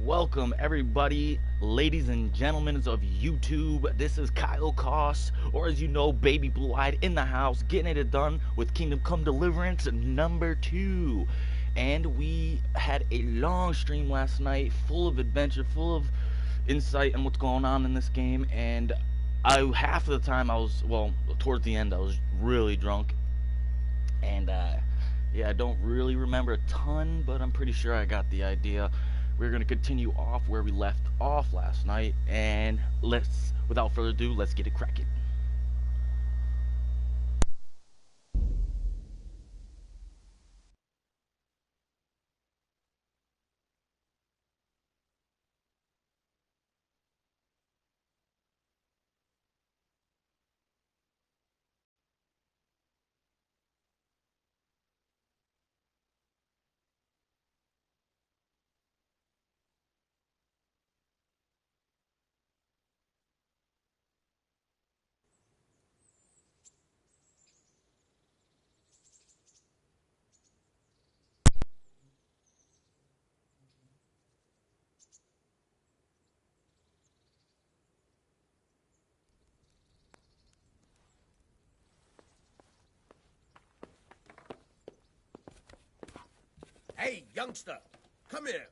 welcome everybody, ladies and gentlemen of YouTube. This is Kyle Koss, or as you know, Baby Blue Eyed in the house, getting it done with Kingdom Come Deliverance number 2. And we had a long stream last night, full of adventure, full of insight on what's going on in this game. And half of the time towards the end, I was really drunk. And yeah, I don't really remember a ton, but I'm pretty sure I got the idea. We're going to continue off where we left off last night, and without further ado, let's get it cracking. Hey, youngster, come here.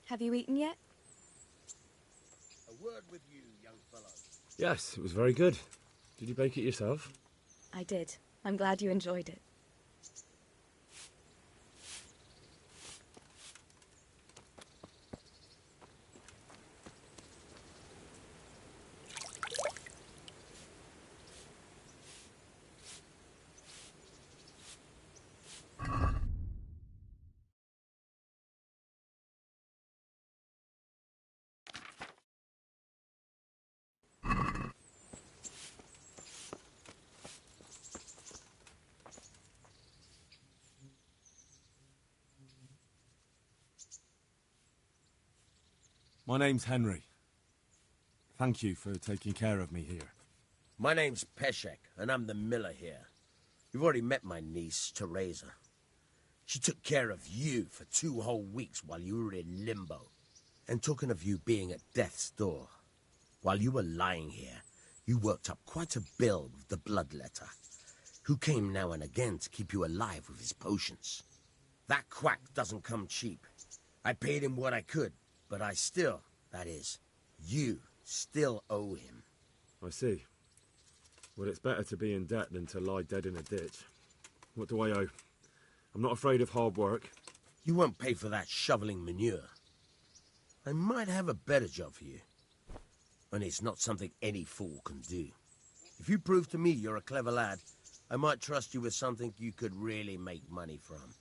Have you eaten yet? A word with you, young fellow. Yes, it was very good. Did you bake it yourself? I did. I'm glad you enjoyed it. My name's Henry. Thank you for taking care of me here. My name's Peshek, and I'm the miller here. You've already met my niece, Teresa. She took care of you for 2 whole weeks while you were in limbo. And talking of you being at death's door, while you were lying here, you worked up quite a bill with the bloodletter, who came now and again to keep you alive with his potions. That quack doesn't come cheap. I paid him what I could, but that is, you still owe him. I see. Well, it's better to be in debt than to lie dead in a ditch. What do I owe? I'm not afraid of hard work. You won't pay for that shoveling manure. I might have a better job for you. And it's not something any fool can do. If you prove to me you're a clever lad, I might trust you with something you could really make money from.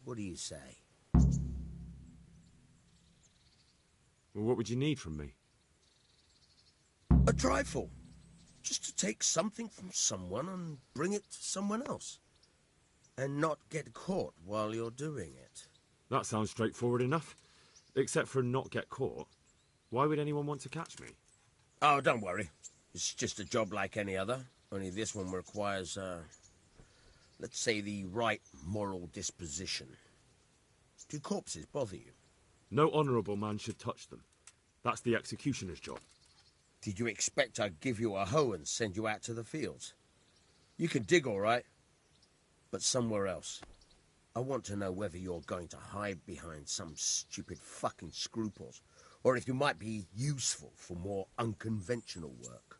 What do you say? Well, what would you need from me? A trifle. Just to take something from someone and bring it to someone else. And not get caught while you're doing it. That sounds straightforward enough. Except for not get caught. Why would anyone want to catch me? Oh, don't worry. It's just a job like any other. Only this one requires, let's say, the right moral disposition. Do corpses bother you? No honourable man should touch them. That's the executioner's job. Did you expect I'd give you a hoe and send you out to the fields? You can dig all right, but somewhere else. I want to know whether you're going to hide behind some stupid fucking scruples, or if you might be useful for more unconventional work.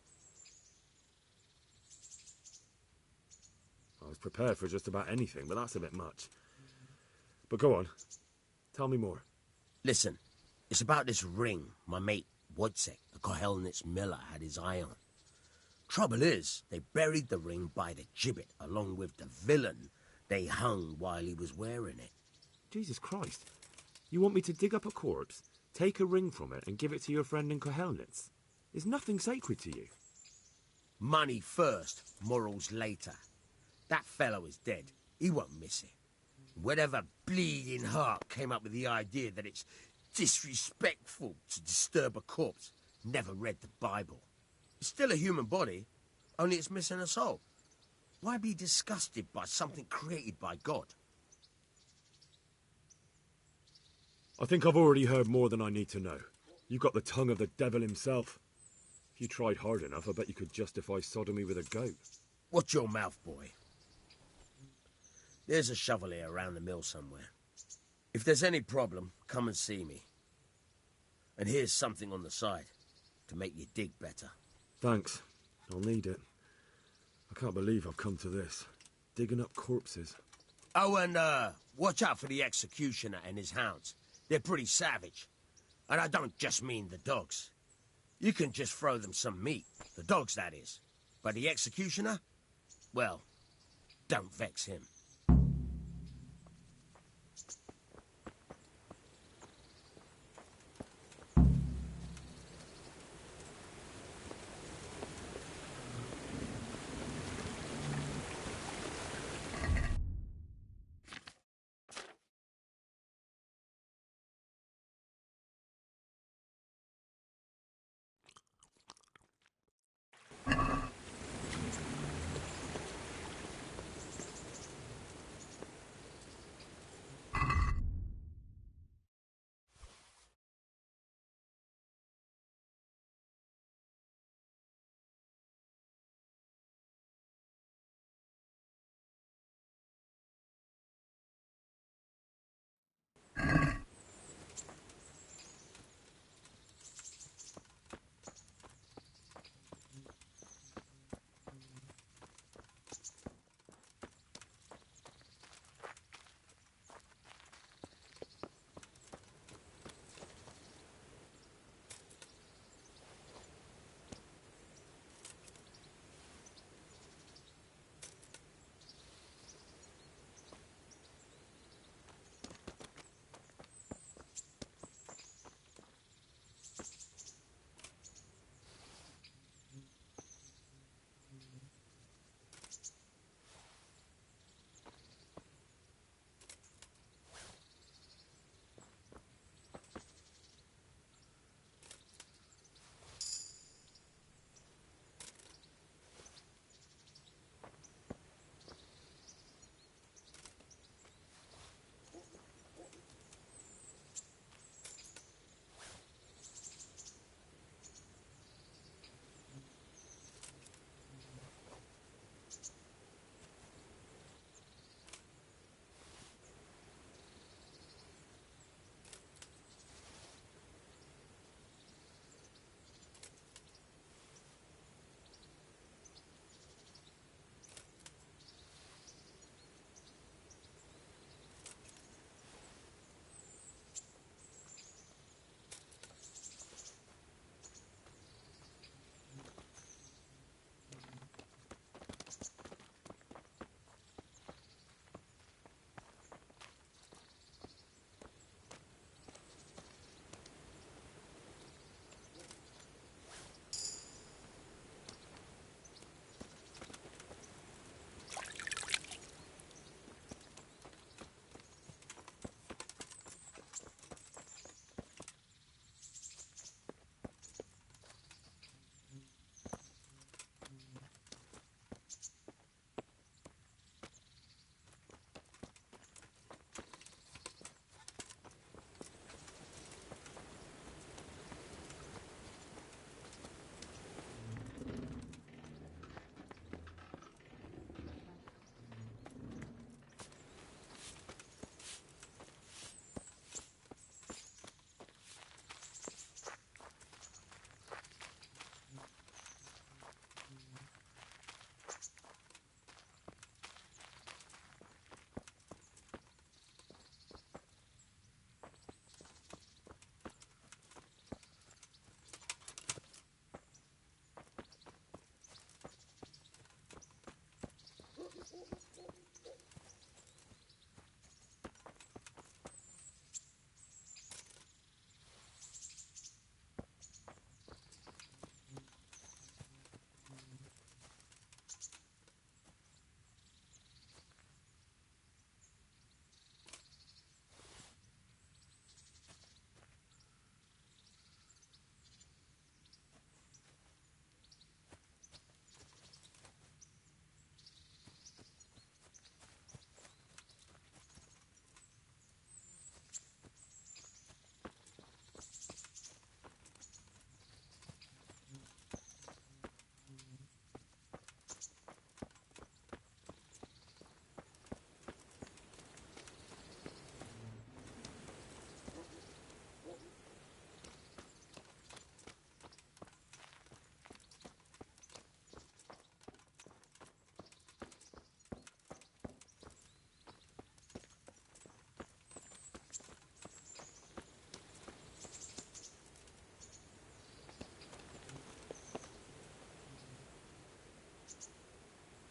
I was prepared for just about anything, but that's a bit much. But go on. Tell me more. Listen, it's about this ring my mate Wojciech, the Kohelnitz miller, had his eye on. Trouble is, they buried the ring by the gibbet, along with the villain they hung while he was wearing it. Jesus Christ. You want me to dig up a corpse, take a ring from it, and give it to your friend in Kohelnitz? Is nothing sacred to you? Money first, morals later. That fellow is dead. He won't miss it. Whatever bleeding heart came up with the idea that it's disrespectful to disturb a corpse never read the Bible. It's still a human body, only it's missing a soul. Why be disgusted by something created by God? I think I've already heard more than I need to know. You've got the tongue of the devil himself. If you tried hard enough, I bet you could justify sodomy with a goat. Watch your mouth, boy. There's a shovel here around the mill somewhere. If there's any problem, come and see me. And here's something on the side to make you dig better. Thanks. I'll need it. I can't believe I've come to this. Digging up corpses. Oh, and watch out for the executioner and his hounds. They're pretty savage. And I don't just mean the dogs. You can just throw them some meat. The dogs, that is. But the executioner? Well, don't vex him.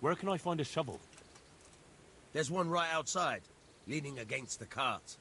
Where can I find a shovel? There's one right outside, leaning against the cart.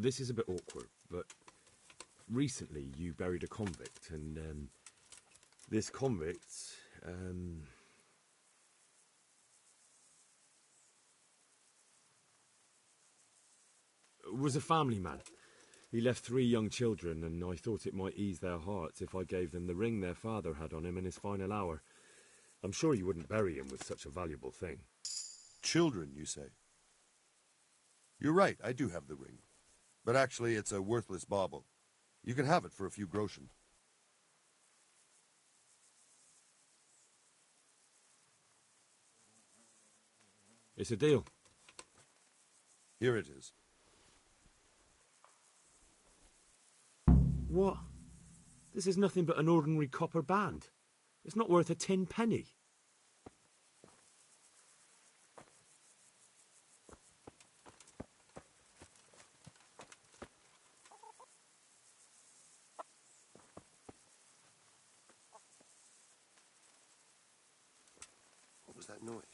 this is a bit awkward, but recently you buried a convict, and this convict, was a family man. He left 3 young children, and I thought it might ease their hearts if I gave them the ring their father had on him in his final hour. I'm sure you wouldn't bury him with such a valuable thing. Children, you say? You're right, I do have the ring. But actually, it's a worthless bauble. You can have it for a few groschen. It's a deal. Here it is. What? This is nothing but an ordinary copper band. It's not worth a 10 penny. What was that noise?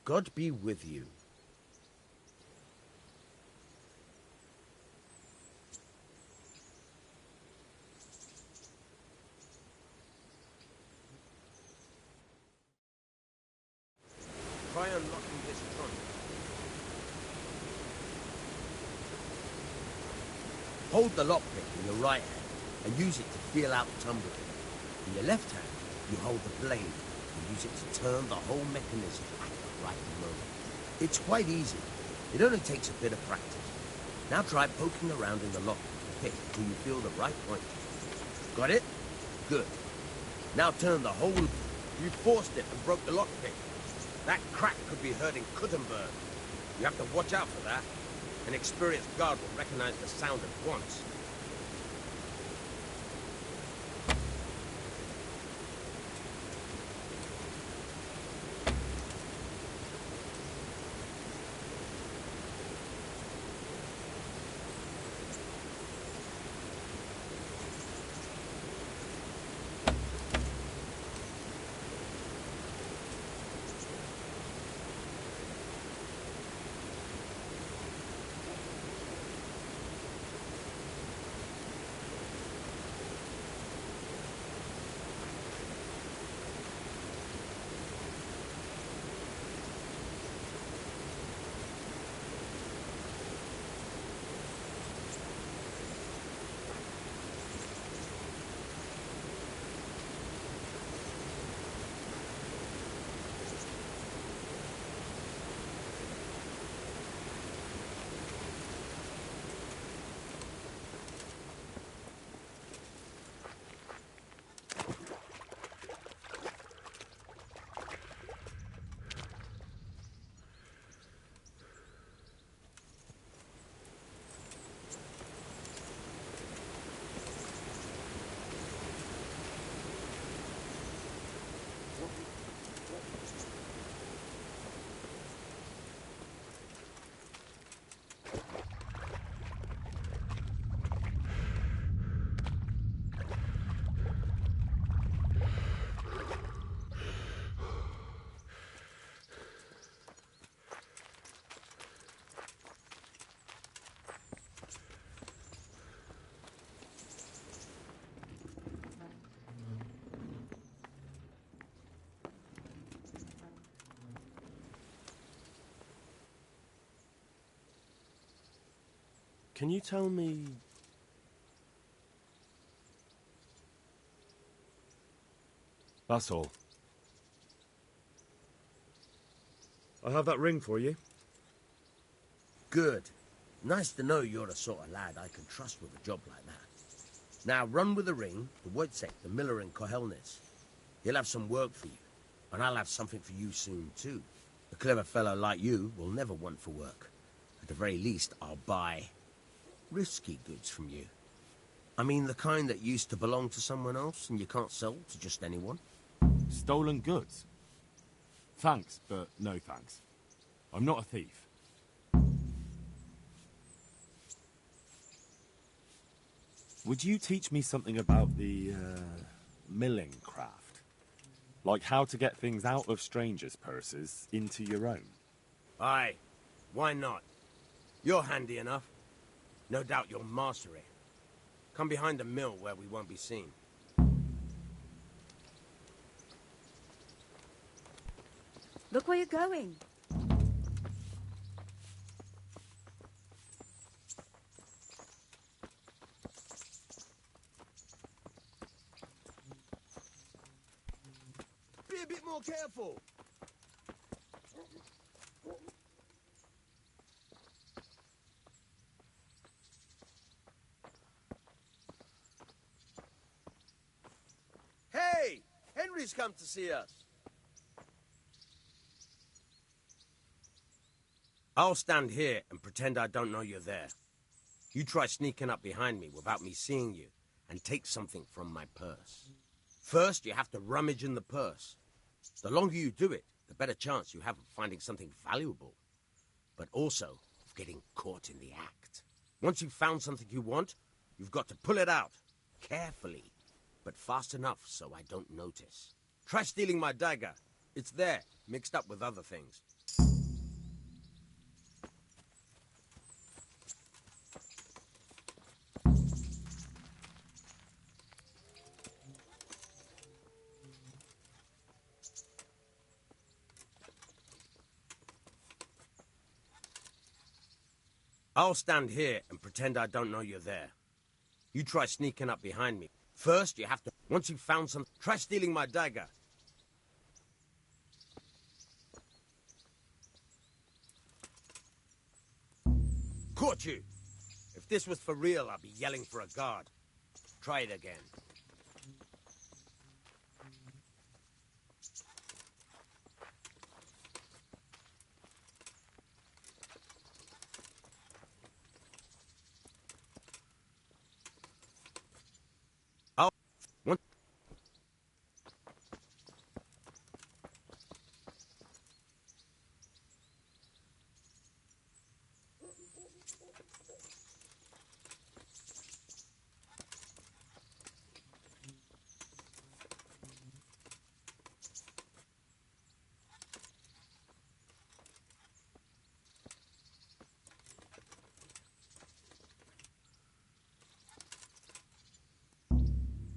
God be with you. Try unlocking this trunk. Hold the lockpick in your right hand and use it to feel out tumbling. In your left hand, you hold the blade and use it to turn the whole mechanism at the right moment. It's quite easy. It only takes a bit of practice. Now try poking around in the lockpick until you feel the right point. Got it? Good. Now turn the whole... You forced it and broke the lockpick. That crack could be hurting Kuttenberg. You have to watch out for that. An experienced guard will recognize the sound at once. Can you tell me... That's all. I have that ring for you. Good. Nice to know you're the sort of lad I can trust with a job like that. Now run with the ring to Wojciech, the miller in Kohelnitz. He'll have some work for you, and I'll have something for you soon too. A clever fellow like you will never want for work. At the very least, I'll buy risky goods from you. I mean the kind that used to belong to someone else and you can't sell to just anyone. Stolen goods? Thanks, but no thanks. I'm not a thief. Would you teach me something about the, milling craft? Like how to get things out of strangers' purses into your own? Aye, why not? You're handy enough. No doubt you'll master it. Come behind the mill where we won't be seen. Look where you're going. Be a bit more careful. Hey! Henry's come to see us. I'll stand here and pretend I don't know you're there. You try sneaking up behind me without me seeing you and take something from my purse. First, you have to rummage in the purse. The longer you do it, the better chance you have of finding something valuable, but also of getting caught in the act. Once you've found something you want, you've got to pull it out, carefully, but fast enough so I don't notice. Try stealing my dagger. It's there, mixed up with other things. I'll stand here and pretend I don't know you're there. You try sneaking up behind me. First, you have to... Once you've found something, try stealing my dagger. Caught you! If this was for real, I'd be yelling for a guard. Try it again. One.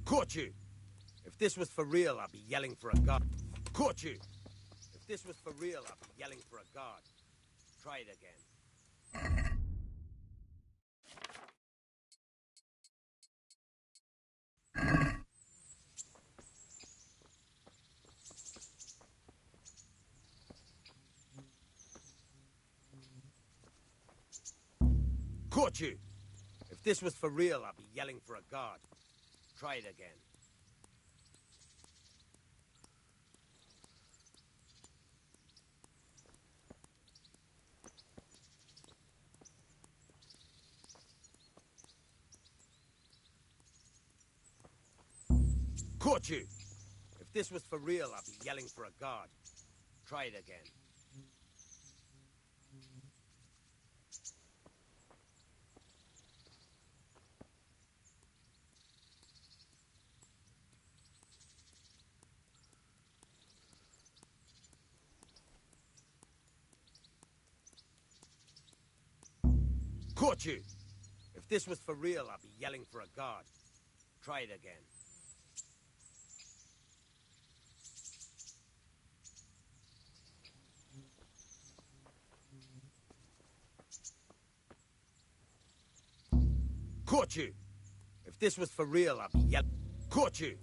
Caught you! If this was for real, I'd be yelling for a guard. Caught you! If this was for real, I'd be yelling for a guard. Try it again. Caught you! If this was for real, I'd be yelling for a guard. Try it again. Caught you! If this was for real, I'd be yelling for a guard. Try it again. Caught you! If this was for real, I'd be yelling for a guard. Try it again. Caught you! If this was for real, I'd be yelling. Caught you!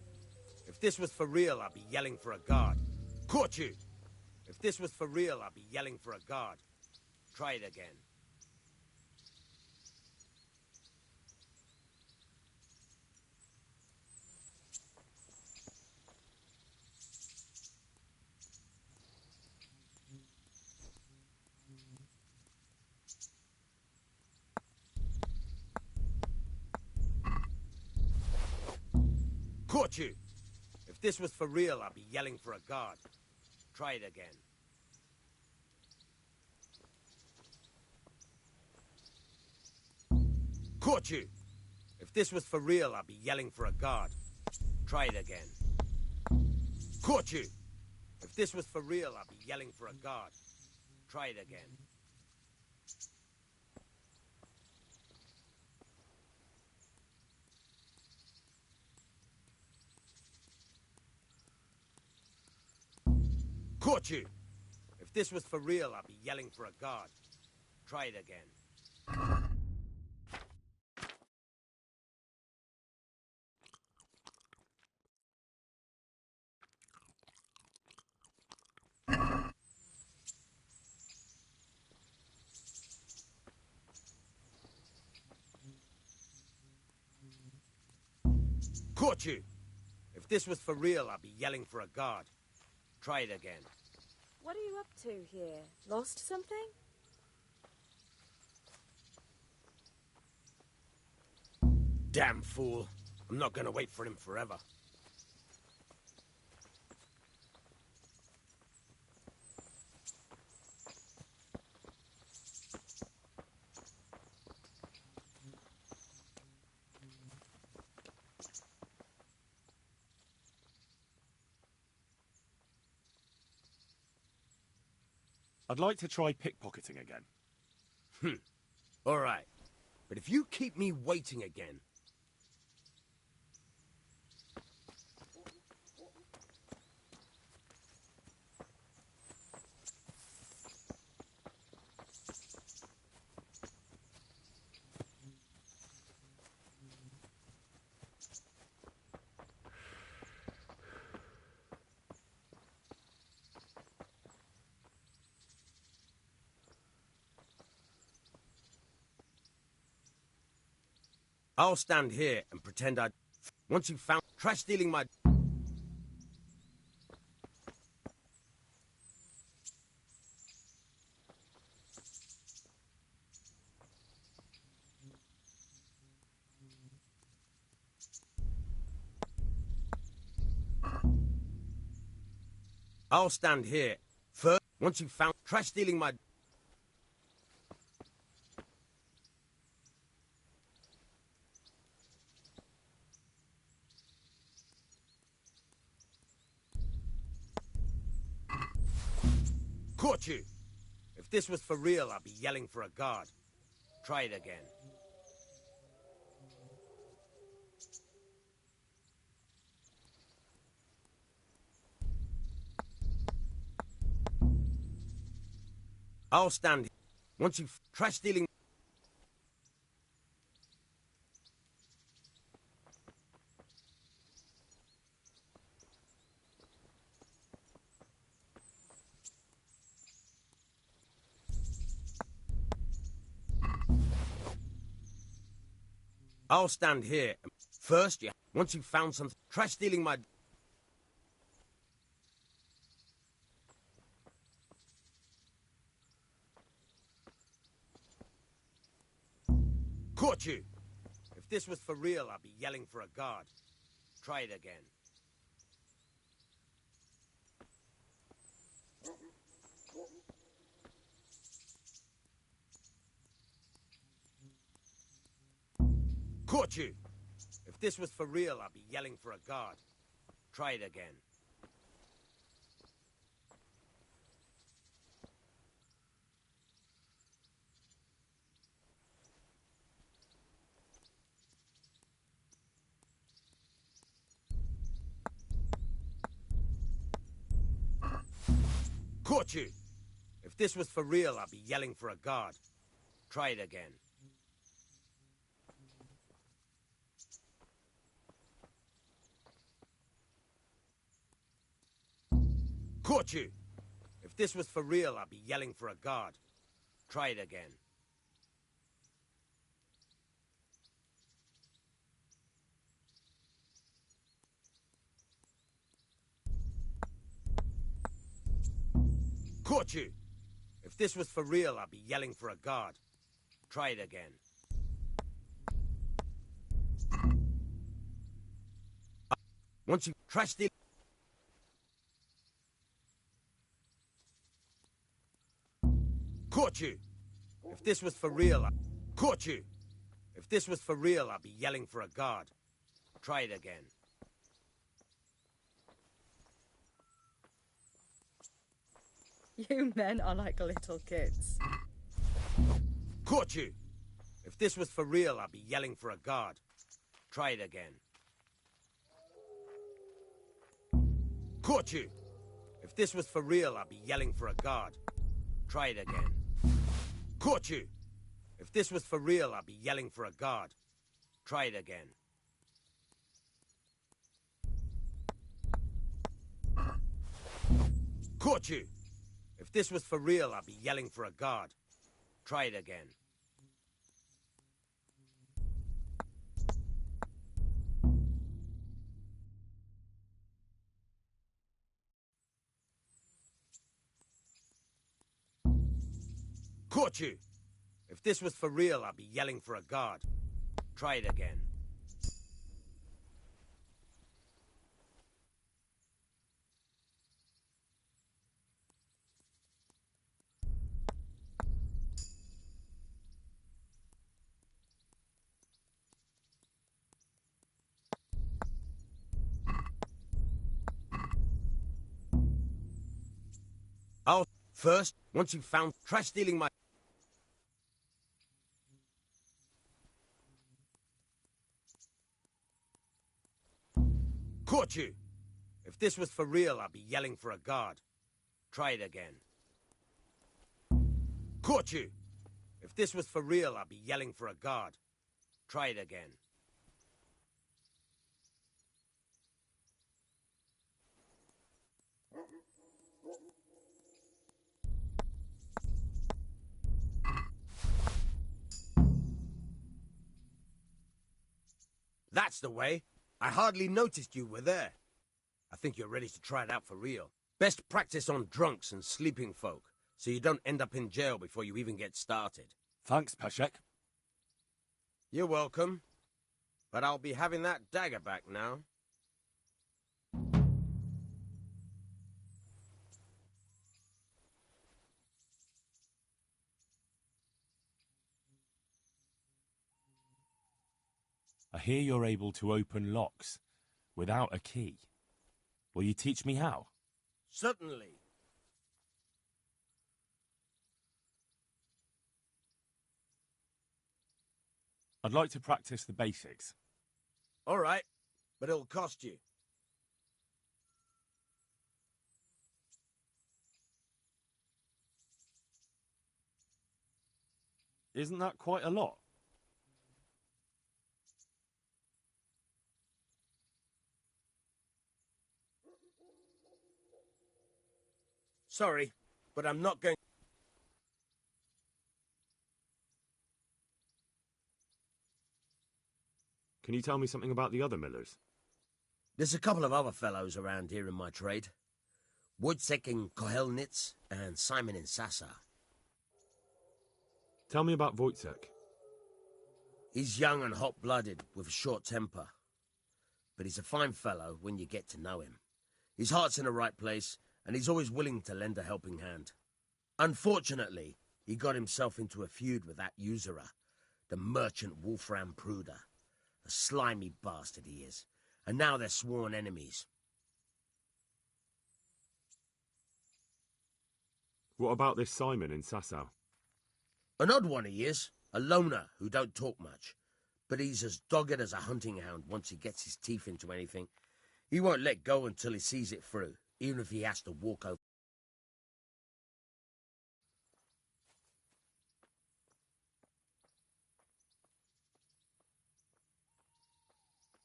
If this was for real, I'd be yelling for a guard. Caught you! If this was for real, I'd be yelling for a guard. Try it again. Caught you! If this was for real, I'd be yelling for a guard. Try it again. Caught you! If this was for real, I'd be yelling for a guard. Try it again. Caught you! If this was for real, I'd be yelling for a guard. Try it again. Caught you! If this was for real, I'd be yelling for a guard. Try it again. Caught you! If this was for real, I'd be yelling for a guard. Try it again. What are you up to here? Lost something? Damn fool. I'm not gonna wait for him forever. I'd like to try pickpocketing again. All right. But if you keep me waiting again... I'll stand here and pretend I... Once you've found... Try stealing my... I'll stand here. First, once you've found... Try stealing my... Caught you! If this was for real, I'd be yelling for a guard. Try it again. I'll stand here. Once you've... Try stealing... I'll stand here. First, yeah. Once you've found something, try stealing my... Caught you! If this was for real, I'd be yelling for a guard. Try it again. Caught you! If this was for real, I'd be yelling for a guard. Try it again. Caught you! If this was for real, I'd be yelling for a guard. Try it again. Caught you! If this was for real, I'd be yelling for a guard. Try it again. Caught you! If this was for real, I'd be yelling for a guard. Try it again. Once you try stealing... Caught you! If this was for real, Caught you! If this was for real, I'd be yelling for a guard. Try it again. You men are like little kids. Caught you! If this was for real, I'd be yelling for a guard. Try it again. Caught you! If this was for real, I'd be yelling for a guard. Try it again. Caught you! If this was for real, I'd be yelling for a guard. Try it again. Caught you! If this was for real, I'd be yelling for a guard. Try it again. Caught you! If this was for real, I'd be yelling for a guard. Try it again. I'll first, once you've found, try stealing my... Caught you! If this was for real, I'd be yelling for a guard. Try it again. Caught you! If this was for real, I'd be yelling for a guard. Try it again. That's the way. I hardly noticed you were there. I think you're ready to try it out for real. Best practice on drunks and sleeping folk, so you don't end up in jail before you even get started. Thanks, Peshek. You're welcome. But I'll be having that dagger back now. I hear you're able to open locks without a key. Will you teach me how? Certainly. I'd like to practice the basics. All right, but it'll cost you. Isn't that quite a lot? Sorry, but I'm not going... Can you tell me something about the other millers? There's a couple of other fellows around here in my trade. Wojciech in Kohelnitz and Simon in Sasa. Tell me about Wojciech. He's young and hot-blooded, with a short temper. But he's a fine fellow when you get to know him. His heart's in the right place, and he's always willing to lend a helping hand. Unfortunately, he got himself into a feud with that usurer, the merchant Wolfram Pruder. A slimy bastard he is, and now they're sworn enemies. What about this Simon in Sasau? An odd one he is, a loner who don't talk much. But he's as dogged as a hunting hound once he gets his teeth into anything. He won't let go until he sees it through, even if he has to walk over.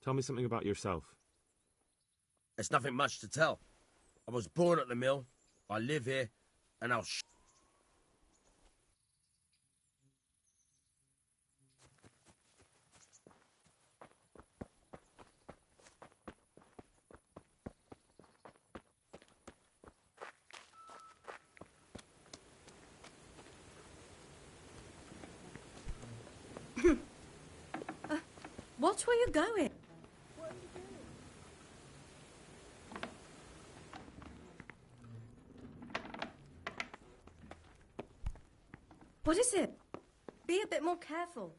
Tell me something about yourself. There's nothing much to tell. I was born at the mill, I live here, and I'll Watch where you're going. What is it? Be a bit more careful.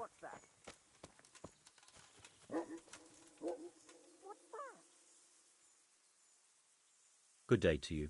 What's that? What's that? Good day to you.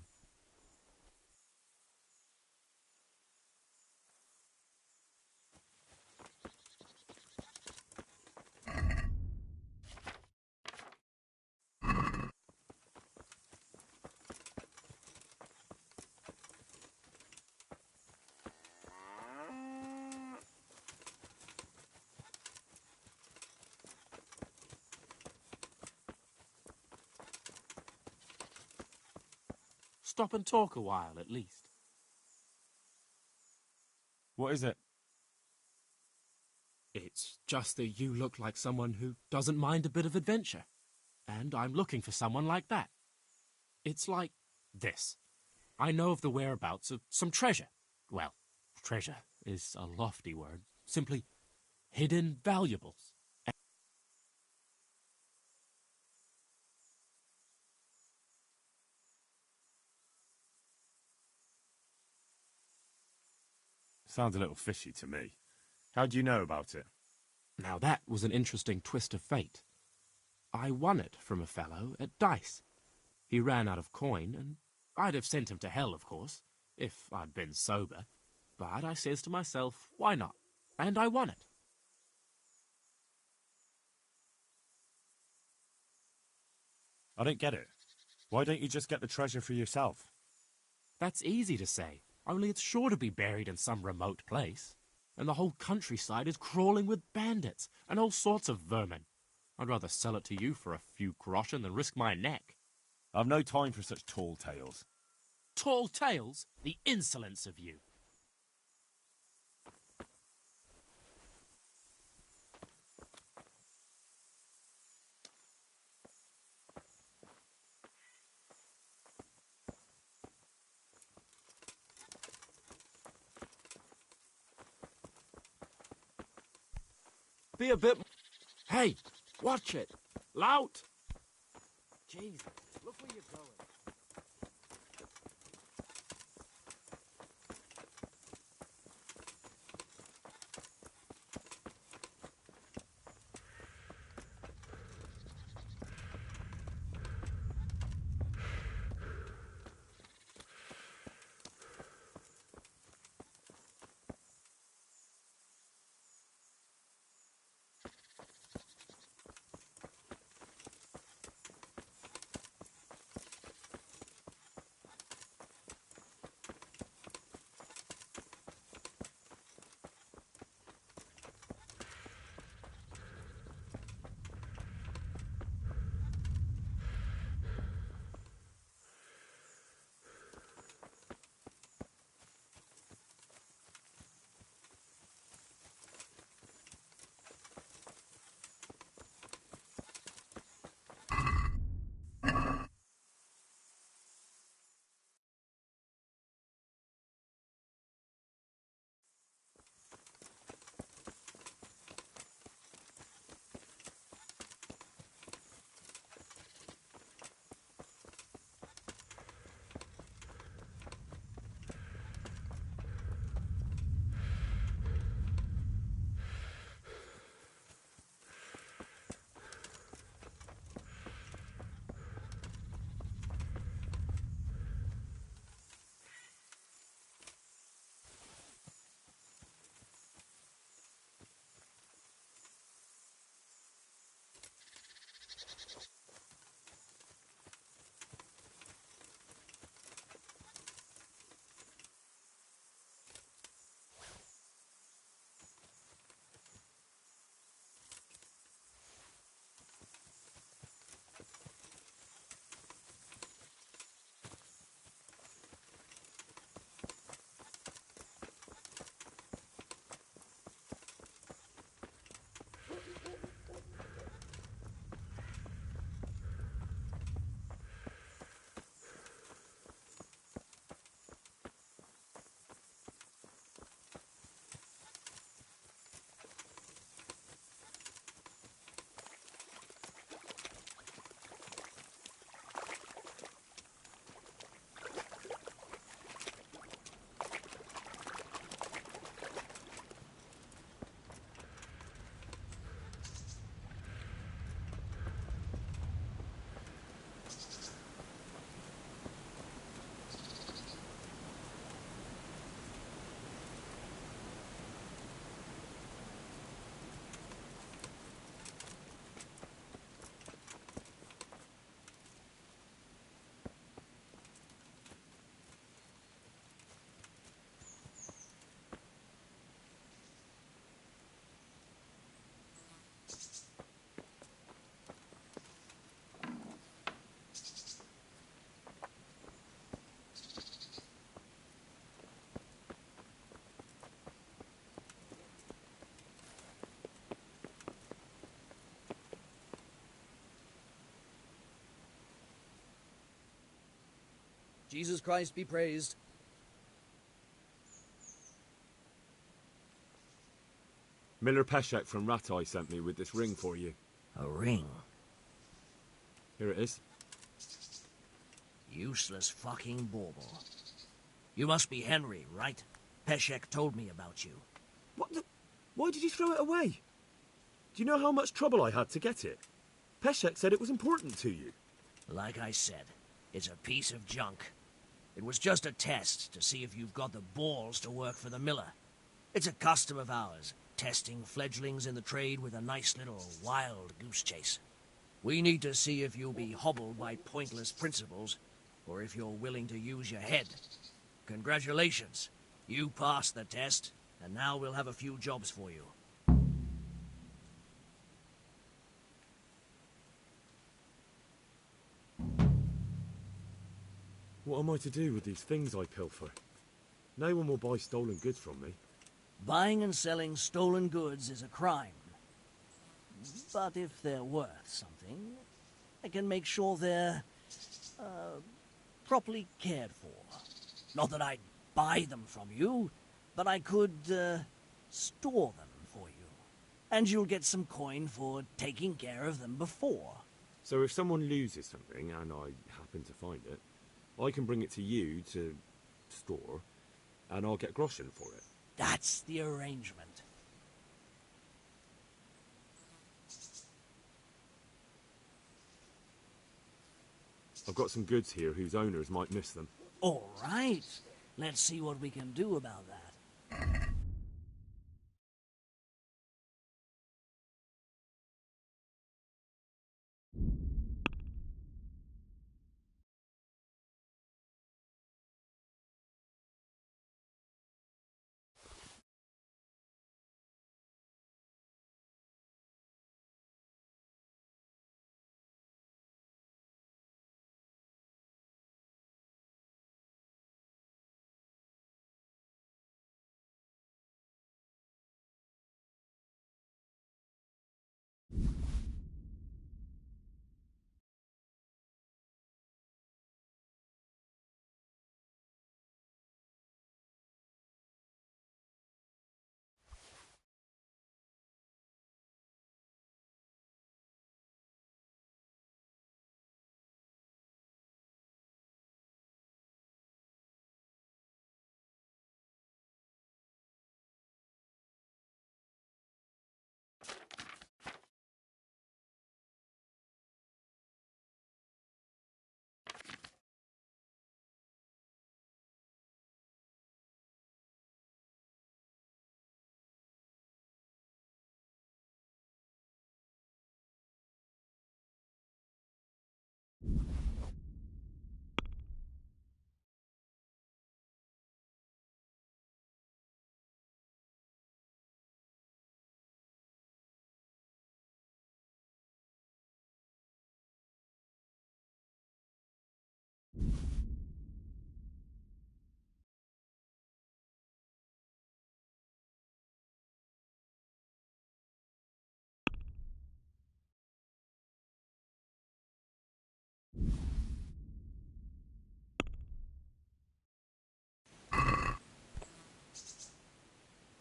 Stop and talk a while, at least. What is it? It's just that you look like someone who doesn't mind a bit of adventure. And I'm looking for someone like that. It's like this. I know of the whereabouts of some treasure. Well, treasure is a lofty word. Simply hidden valuables. Sounds a little fishy to me. How do you know about it? Now that was an interesting twist of fate. I won it from a fellow at dice. He ran out of coin, and I'd have sent him to hell, of course, if I'd been sober. But I says to myself, why not? And I won it. I don't get it. Why don't you just get the treasure for yourself? That's easy to say, only it's sure to be buried in some remote place. And the whole countryside is crawling with bandits and all sorts of vermin. I'd rather sell it to you for a few groschen than risk my neck. I've no time for such tall tales. Tall tales? The insolence of you. Be a bit... Hey, watch it. Lout! Jesus, look where you're going. Jesus Christ be praised. Miller Peshek from Ratai sent me with this ring for you. A ring? Here it is. Useless fucking bauble. You must be Henry, right? Peshek told me about you. What the... Why did you throw it away? Do you know how much trouble I had to get it? Peshek said it was important to you. Like I said, it's a piece of junk. It was just a test to see if you've got the balls to work for the miller. It's a custom of ours, testing fledglings in the trade with a nice little wild goose chase. We need to see if you'll be hobbled by pointless principles, or if you're willing to use your head. Congratulations. You passed the test, and now we'll have a few jobs for you. What am I to do with these things I pilfer? No one will buy stolen goods from me. Buying and selling stolen goods is a crime. But if they're worth something, I can make sure they're, properly cared for. Not that I'd buy them from you, but I could, store them for you. And you'll get some coin for taking care of them before. So if someone loses something, and I happen to find it, I can bring it to you to store, and I'll get groschen for it. That's the arrangement. I've got some goods here whose owners might miss them. All right. Let's see what we can do about that.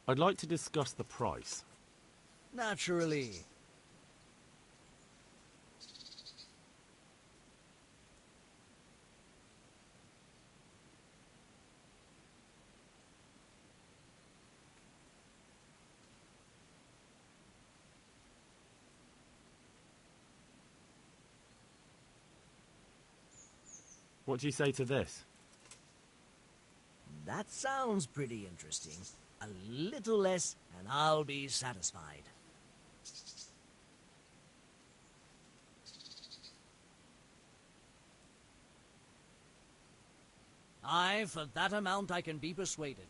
I'd like to discuss the price. Naturally. What do you say to this? That sounds pretty interesting. A little less, and I'll be satisfied. Aye, for that amount I can be persuaded.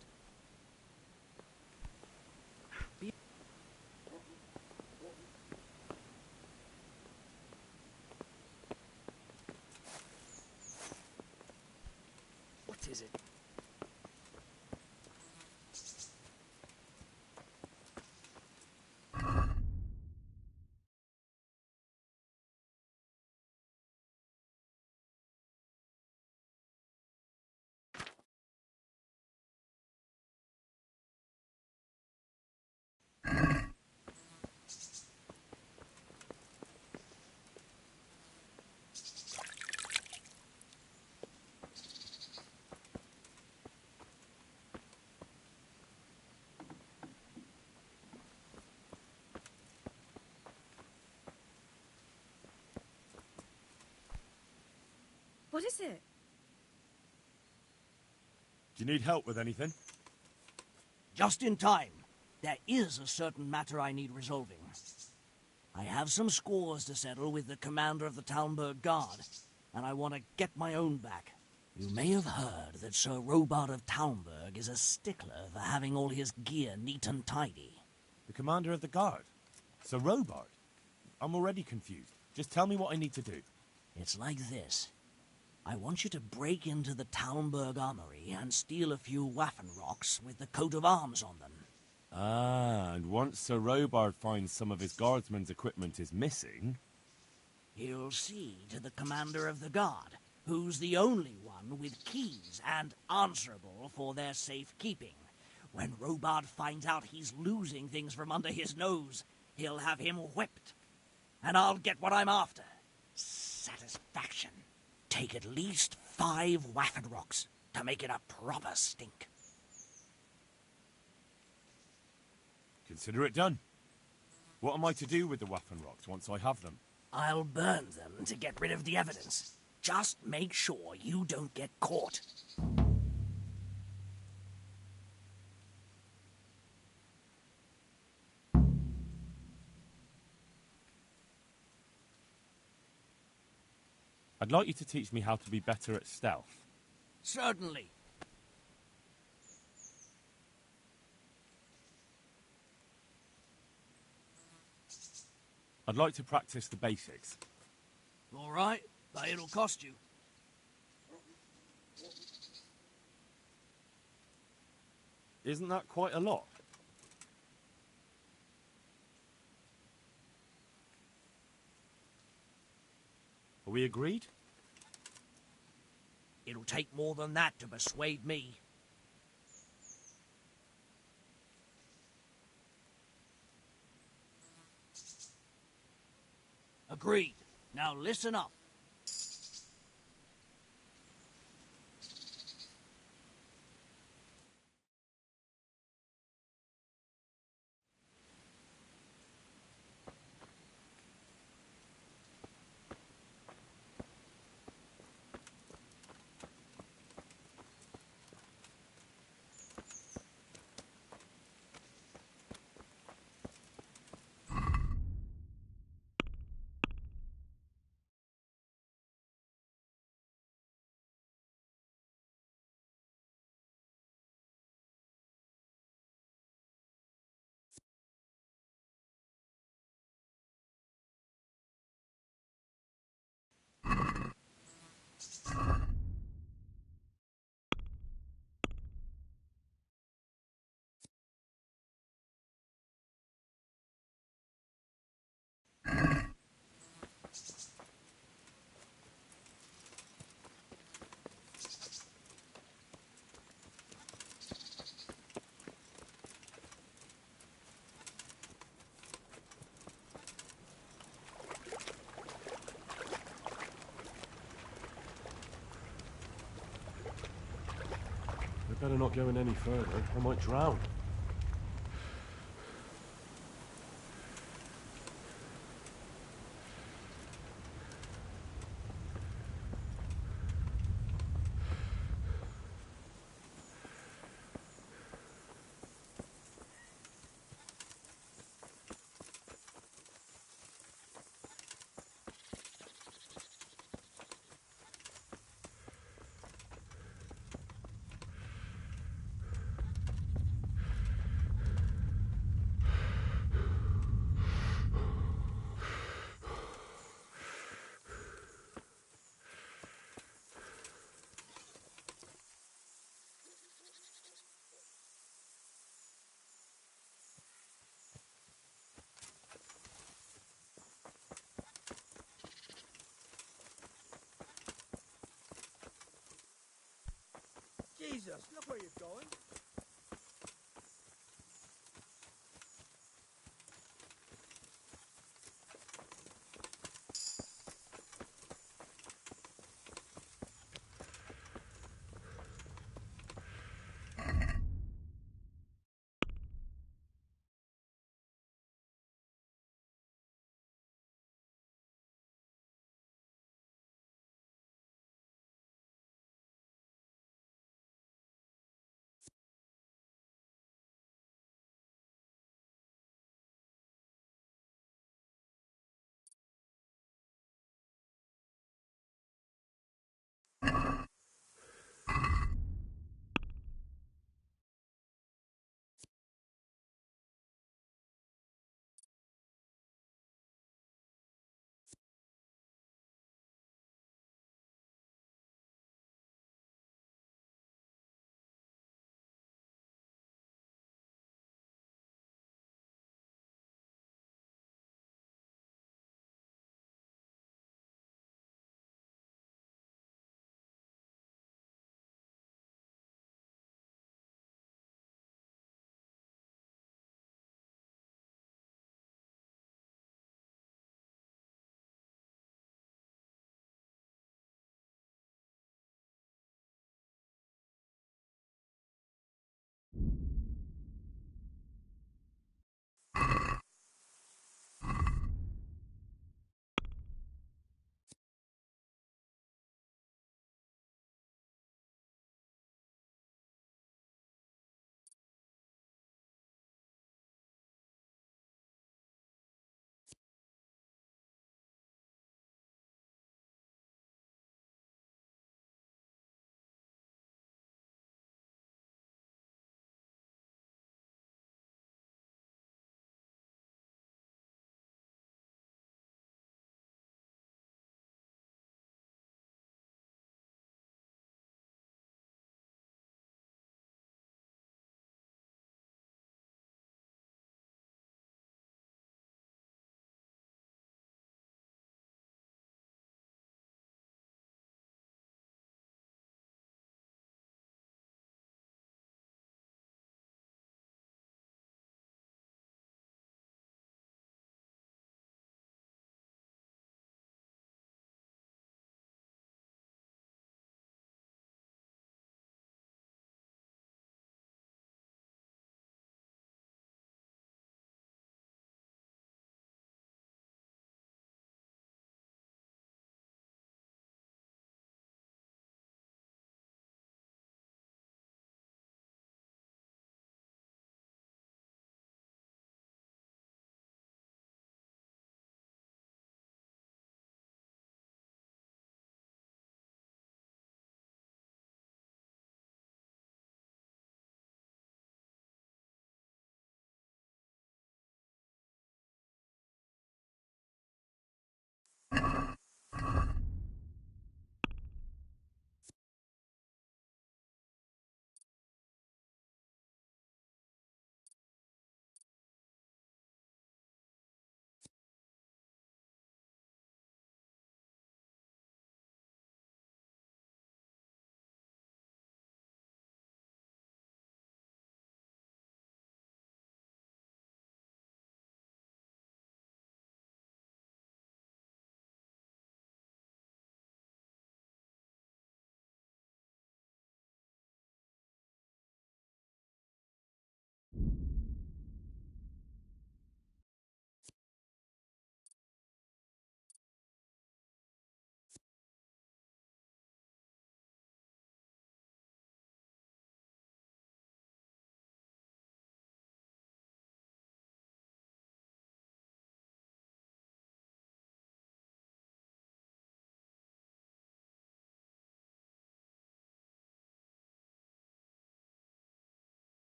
What is it? What is it? Do you need help with anything? Just in time. There is a certain matter I need resolving. I have some scores to settle with the commander of the Talmberg Guard, and I want to get my own back. You may have heard that Sir Robard of Talmberg is a stickler for having all his gear neat and tidy. The commander of the guard? Sir Robard? I'm already confused. Just tell me what I need to do. It's like this. I want you to break into the Talmberg armory and steal a few Waffenrocks with the coat of arms on them. Ah, and once Sir Robard finds some of his guardsmen's equipment is missing... He'll see to the commander of the guard, who's the only one with keys and answerable for their safekeeping. When Robard finds out he's losing things from under his nose, he'll have him whipped. And I'll get what I'm after. Satisfaction. Take at least 5 Waffenrocks to make it a proper stink. Consider it done. What am I to do with the Waffenrocks once I have them? I'll burn them to get rid of the evidence. Just make sure you don't get caught. I'd like you to teach me how to be better at stealth. Certainly. I'd like to practice the basics. All right, but it'll cost you. Isn't that quite a lot? Are we agreed? It'll take more than that to persuade me. Agreed. Now listen up. We better not go in any further. I might drown. Jesus, look where you're going.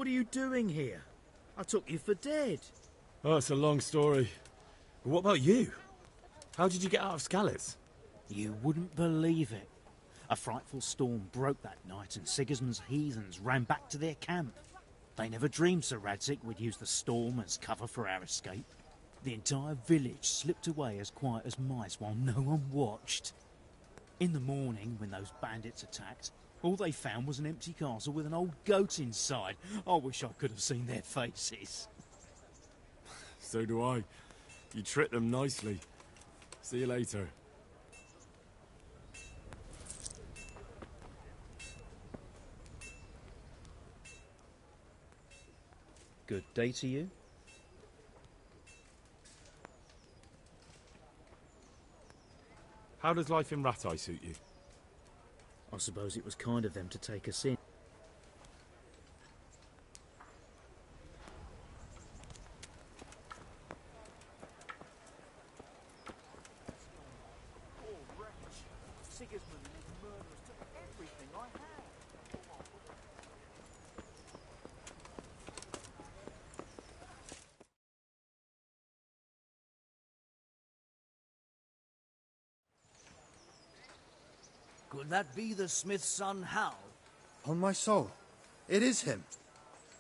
What are you doing here? I took you for dead. Oh, it's a long story. But what about you? How did you get out of Skalitz? You wouldn't believe it. A frightful storm broke that night and Sigismund's heathens ran back to their camp. They never dreamed Sir Radzig would use the storm as cover for our escape. The entire village slipped away as quiet as mice while no one watched. In the morning, when those bandits attacked, all they found was an empty castle with an old goat inside. I wish I could have seen their faces. So do I. You tricked them nicely. See you later. Good day to you. How does life in Rattay suit you? I suppose it was kind of them to take us in. Sigismund and his murderers took everything I had. Could that be the smith's son, Hal? On my soul, it is him.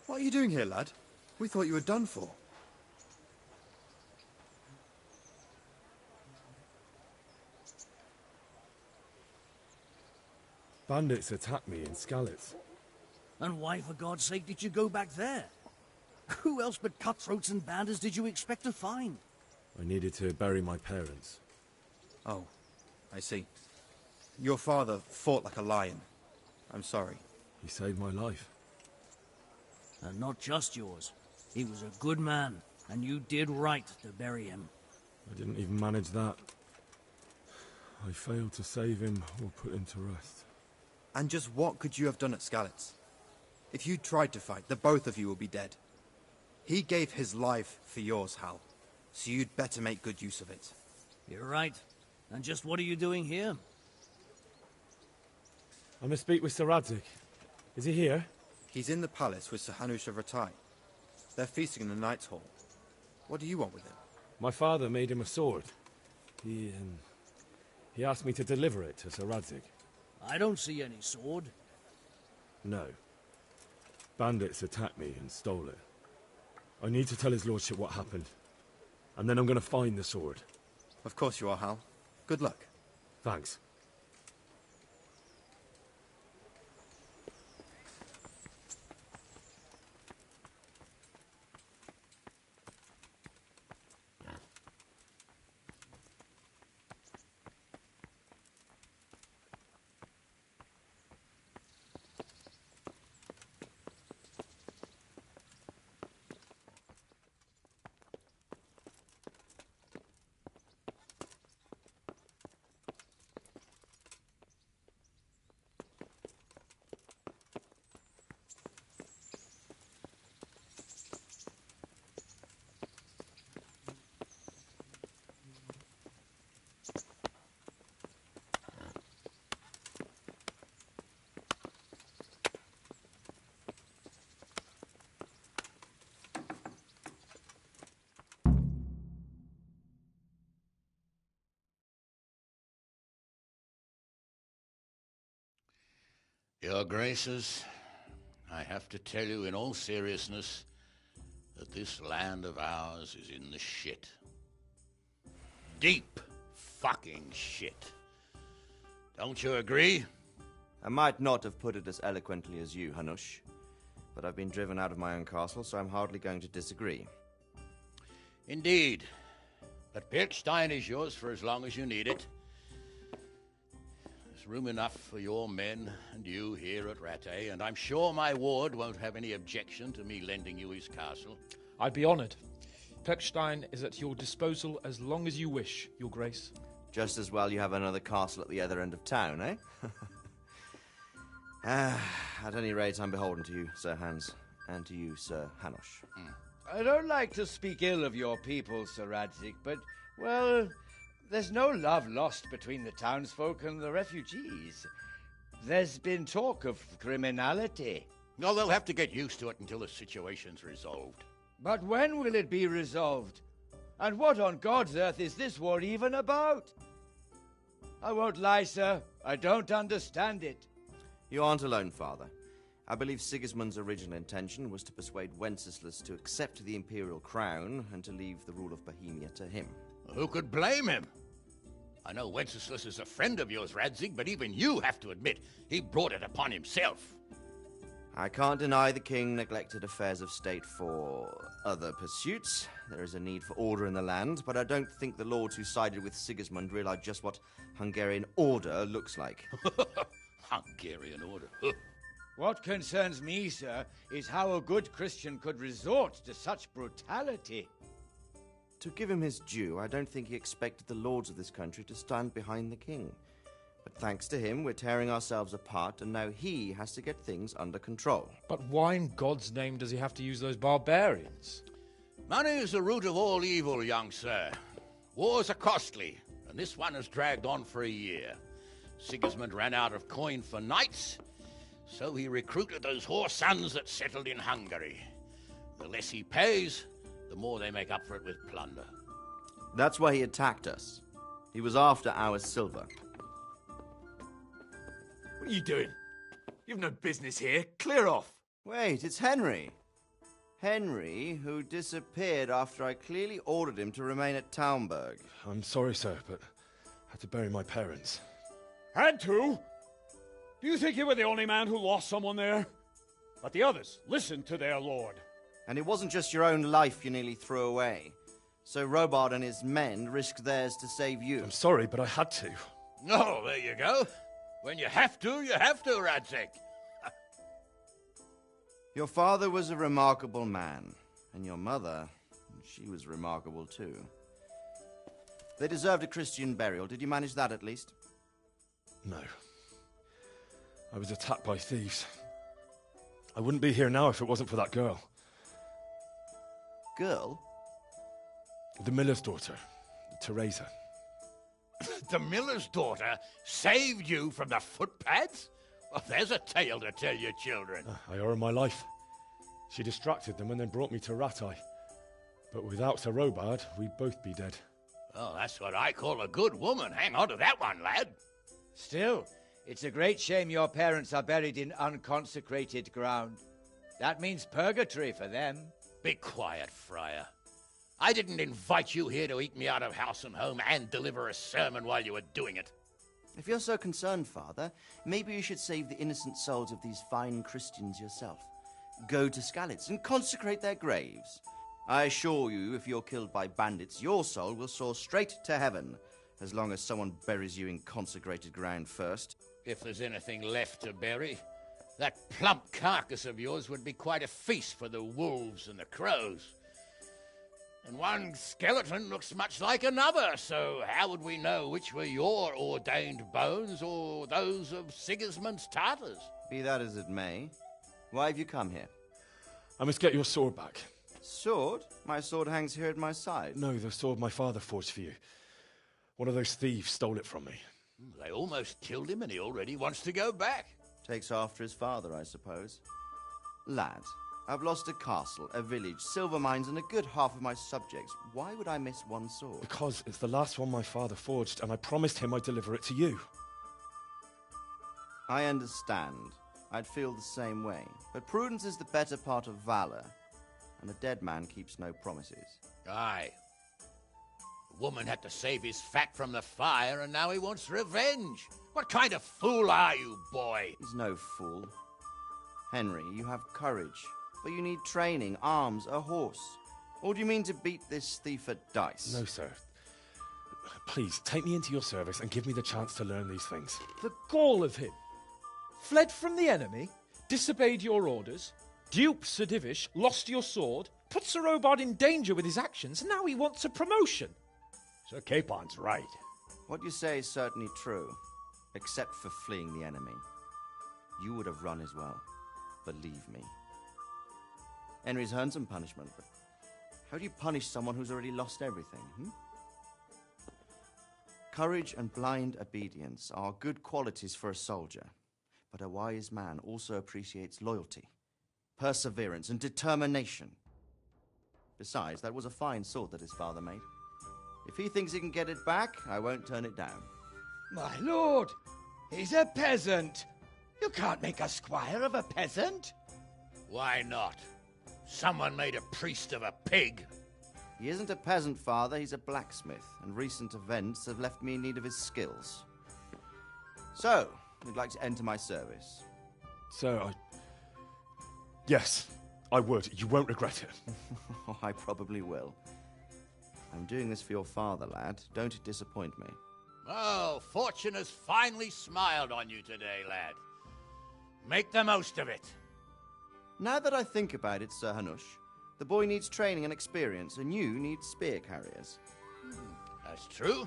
What are you doing here, lad? We thought you were done for. Bandits attacked me in Skalitz. And why, for God's sake, did you go back there? Who else but cutthroats and bandits did you expect to find? I needed to bury my parents. Oh, I see. Your father fought like a lion. I'm sorry. He saved my life. And not just yours. He was a good man, and you did right to bury him. I didn't even manage that. I failed to save him or put him to rest. And just what could you have done at Skalitz? If you tried to fight, the both of you will be dead. He gave his life for yours, Hal. So you'd better make good use of it. You're right. And just what are you doing here? I must speak with Sir Radzig. Is he here? He's in the palace with Sir Hanush of Rattay. They're feasting in the Knight's Hall. What do you want with him? My father made him a sword. He asked me to deliver it to Sir Radzig. I don't see any sword. No. Bandits attacked me and stole it. I need to tell his lordship what happened. And then I'm going to find the sword. Of course you are, Hal. Good luck. Thanks. Your Graces, I have to tell you in all seriousness that this land of ours is in the shit. Deep fucking shit. Don't you agree? I might not have put it as eloquently as you, Hanush, but I've been driven out of my own castle, so I'm hardly going to disagree. Indeed. But Pilchstein is yours for as long as you need it. There's room enough for your men and you here at Rattay, and I'm sure my ward won't have any objection to me lending you his castle. I'd be honoured. Pechstein is at your disposal as long as you wish, Your Grace. Just as well you have another castle at the other end of town, eh? At any rate, I'm beholden to you, Sir Hans, and to you, Sir Hanush. I don't like to speak ill of your people, Sir Radzig, but, well, there's no love lost between the townsfolk and the refugees. There's been talk of criminality. No, they'll have to get used to it until the situation's resolved. But when will it be resolved? And what on God's earth is this war even about? I won't lie, sir. I don't understand it. You aren't alone, Father. I believe Sigismund's original intention was to persuade Wenceslas to accept the imperial crown and to leave the rule of Bohemia to him. Who could blame him? I know Wenceslas is a friend of yours, Radzig, but even you have to admit he brought it upon himself. I can't deny the king neglected affairs of state for other pursuits. There is a need for order in the land, but I don't think the lords who sided with Sigismund realized just what Hungarian order looks like. Hungarian order? What concerns me, sir, is how a good Christian could resort to such brutality. To give him his due, I don't think he expected the lords of this country to stand behind the king. But thanks to him, we're tearing ourselves apart, and now he has to get things under control. But why in God's name does he have to use those barbarians? Money is the root of all evil, young sir. Wars are costly, and this one has dragged on for a year. Sigismund ran out of coin for knights, so he recruited those whore sons that settled in Hungary. The less he pays, the more they make up for it with plunder. That's why he attacked us. He was after our silver. What are you doing? You've no business here. Clear off. Wait, it's Henry. Henry, who disappeared after I clearly ordered him to remain at Taunberg. I'm sorry, sir, but I had to bury my parents. Had to? Do you think you were the only man who lost someone there? But the others listened to their lord. And it wasn't just your own life you nearly threw away. So Robard and his men risked theirs to save you. I'm sorry, but I had to. Oh, there you go. When you have to, Radzig. Your father was a remarkable man, and your mother, she was remarkable too. They deserved a Christian burial. Did you manage that at least? No. I was attacked by thieves. I wouldn't be here now if it wasn't for that girl. Girl? The miller's daughter, Teresa. The miller's daughter saved you from the footpads? Well, there's a tale to tell your children. I owe her my life. She distracted them and then brought me to Rattay. But without Sir Robard, we'd both be dead. Oh, that's what I call a good woman. Hang on to that one, lad. Still, it's a great shame your parents are buried in unconsecrated ground. That means purgatory for them. Be quiet, Friar. I didn't invite you here to eat me out of house and home and deliver a sermon while you were doing it. If you're so concerned, Father, maybe you should save the innocent souls of these fine Christians yourself. Go to Skalitz and consecrate their graves. I assure you, if you're killed by bandits, your soul will soar straight to heaven, as long as someone buries you in consecrated ground first. If there's anything left to bury, that plump carcass of yours would be quite a feast for the wolves and the crows. And one skeleton looks much like another, so how would we know which were your ordained bones or those of Sigismund's Tartars? Be that as it may, why have you come here? I must get your sword back. Sword? My sword hangs here at my side. No, the sword my father forged for you. One of those thieves stole it from me. They almost killed him and he already wants to go back. Takes after his father, I suppose. Lad, I've lost a castle, a village, silver mines, and a good half of my subjects. Why would I miss one sword? Because it's the last one my father forged, and I promised him I'd deliver it to you. I understand. I'd feel the same way. But prudence is the better part of valor, and a dead man keeps no promises. Aye. The woman had to save his fat from the fire, and now he wants revenge. What kind of fool are you, boy? He's no fool. Henry, you have courage, but you need training, arms, a horse. Or do you mean to beat this thief at dice? No, sir. Please, take me into your service and give me the chance to learn these things. The gall of him. Fled from the enemy, disobeyed your orders, duped Sir Divish, lost your sword, put Sir Robard in danger with his actions, and now he wants a promotion. Sir Capon's right. What you say is certainly true, except for fleeing the enemy. You would have run as well, believe me. Henry's earned some punishment, but how do you punish someone who's already lost everything, Courage and blind obedience are good qualities for a soldier, but a wise man also appreciates loyalty, perseverance, and determination. Besides, that was a fine sword that his father made. If he thinks he can get it back, I won't turn it down. My lord, he's a peasant. You can't make a squire of a peasant. Why not? Someone made a priest of a pig. He isn't a peasant, father. He's a blacksmith, and recent events have left me in need of his skills. So, you'd like to enter my service? Sir, Yes, I would. You won't regret it. Oh, I probably will. I'm doing this for your father, lad. Don't disappoint me. Oh, fortune has finally smiled on you today, lad. Make the most of it. Now that I think about it, Sir Hanush, the boy needs training and experience, and you need spear carriers. That's true.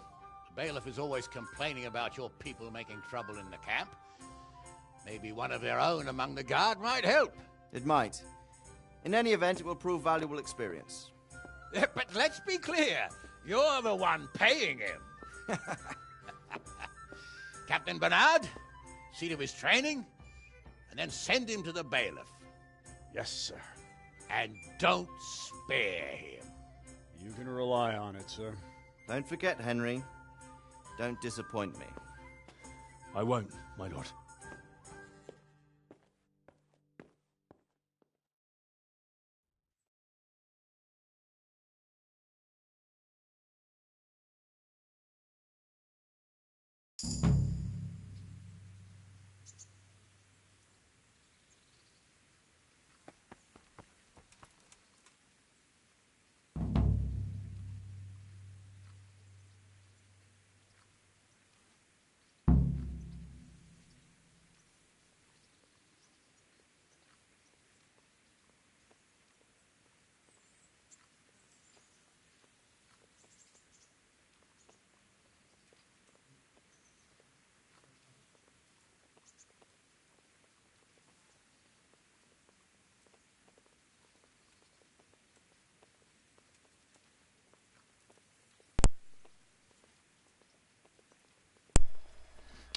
The bailiff is always complaining about your people making trouble in the camp. Maybe one of their own among the guard might help. It might. In any event, it will prove valuable experience. But let's be clear. You're the one paying him. Captain Bernard, see to his training, and then send him to the bailiff. Yes, sir. And don't spare him. You can rely on it, sir. Don't forget, Henry. Don't disappoint me. I won't, my lord.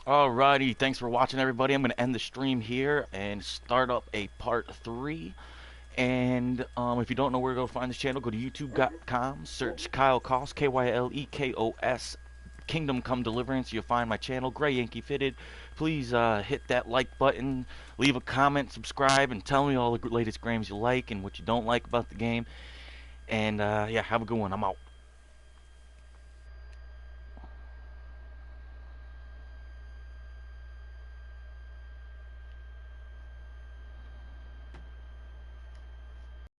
Alrighty, thanks for watching, everybody. I'm going to end the stream here and start up a part 3. And if you don't know where to go find this channel, go to youtube.com, search Kyle Koss, K-Y-L-E-K-O-S, Kingdom Come Deliverance. You'll find my channel, Gray Yankee Fitted. Please hit that like button, leave a comment, subscribe, and tell me all the latest games you like and what you don't like about the game. And yeah, have a good one. I'm out.